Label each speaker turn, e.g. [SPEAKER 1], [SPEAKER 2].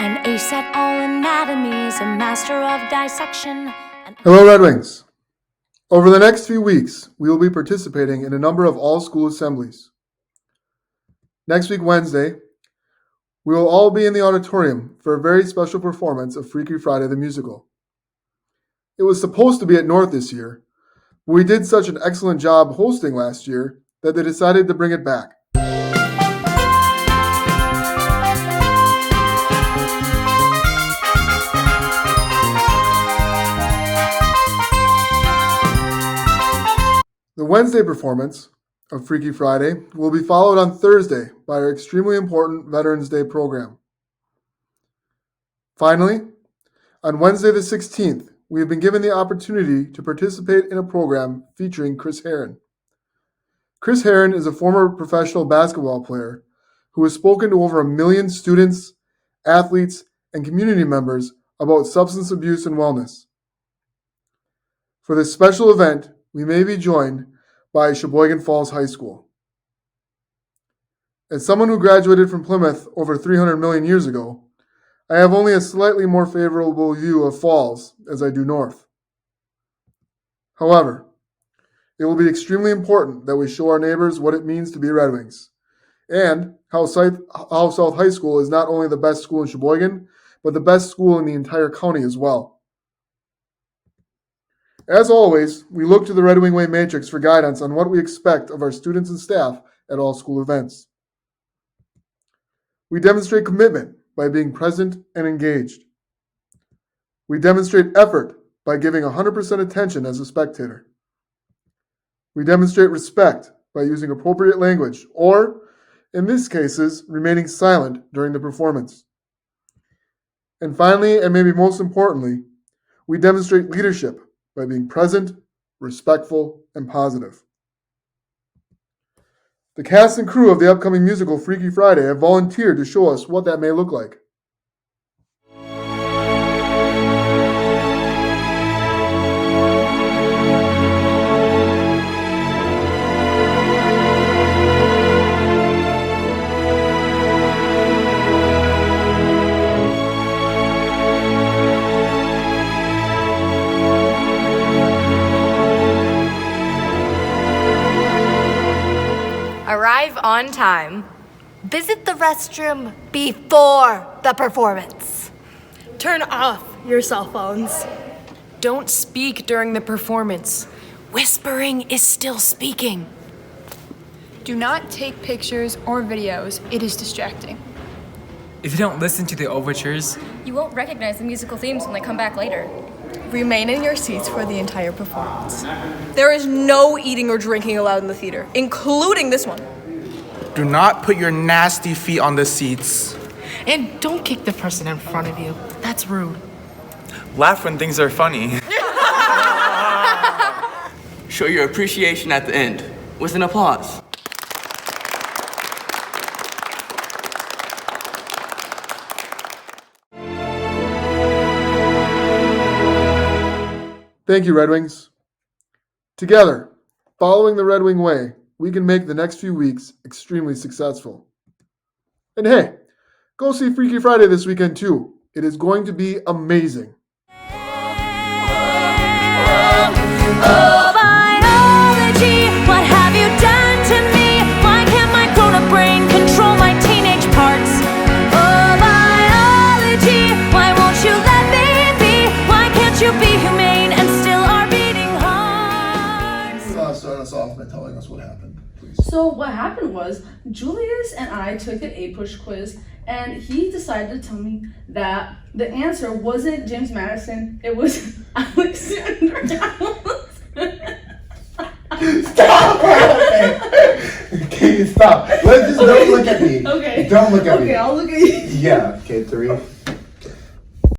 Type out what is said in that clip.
[SPEAKER 1] An ace at all anatomies, a master of dissection.
[SPEAKER 2] Hello, Red Wings. Over the next few weeks, we will be participating in a number of all-school assemblies. Next week, Wednesday, we will all be in the auditorium for a very special performance of Freaky Friday the Musical. It was supposed to be at North this year, but we did such an excellent job hosting last year that they decided to bring it back. The Wednesday performance of Freaky Friday will be followed on Thursday by our extremely important Veterans Day program. Finally, on Wednesday the 16th, we have been given the opportunity to participate in a program featuring Chris Herron. Chris Herron is a former professional basketball player who has spoken to over 1 million students, athletes, and community members about substance abuse and wellness. For this special event, we may be joined by Sheboygan Falls High School. As someone who graduated from Plymouth over 300 million years ago, I have only a slightly more favorable view of Falls as I do North. However, it will be extremely important that we show our neighbors what it means to be Red Wings, and how South High School is not only the best school in Sheboygan, but the best school in the entire county as well. As always, we look to the Red Wing Way Matrix for guidance on what we expect of our students and staff at all school events. We demonstrate commitment by being present and engaged. We demonstrate effort by giving 100% attention as a spectator. We demonstrate respect by using appropriate language, or, in these cases, remaining silent during the performance. And finally, and maybe most importantly, we demonstrate leadership by being present, respectful, and positive. The cast and crew of the upcoming musical Freaky Friday have volunteered to show us what that may look like.
[SPEAKER 3] Arrive on time. Visit the restroom before the performance.
[SPEAKER 4] Turn off your cell phones.
[SPEAKER 5] Don't speak during the performance. Whispering is still speaking.
[SPEAKER 6] Do not take pictures or videos. It is distracting.
[SPEAKER 7] If you don't listen to the overtures,
[SPEAKER 8] you won't recognize the musical themes when they come back later.
[SPEAKER 4] Remain in your seats for the entire performance. There is no eating or drinking allowed in the theater, including this one.
[SPEAKER 9] Do not put your nasty feet on the seats.
[SPEAKER 5] And don't kick the person in front of you. That's rude.
[SPEAKER 7] laugh when things are funny.
[SPEAKER 10] Show your appreciation at the end with an applause.
[SPEAKER 2] Thank you, Red Wings. Together, following the Red Wing way, we can make the next few weeks extremely successful. And hey, go see Freaky Friday this weekend too. It is going to be amazing.
[SPEAKER 1] Oh, biology, what have you done to me? Why can't my grown-up brain control my teenage parts? Oh, biology, why won't you let me be? Why can't you be humane and still are beating hearts?
[SPEAKER 11] Start us off by telling us what happened, please.
[SPEAKER 12] So what happened was, Julius and I took an A-Push quiz, and he decided to tell me that the answer wasn't James Madison, it was Alexander Hamilton.
[SPEAKER 11] Stop! Okay, stop. Let's just don't look at me.
[SPEAKER 12] Okay.
[SPEAKER 11] Don't look at me.
[SPEAKER 12] Okay, I'll look at you.
[SPEAKER 11] Yeah, okay, 3.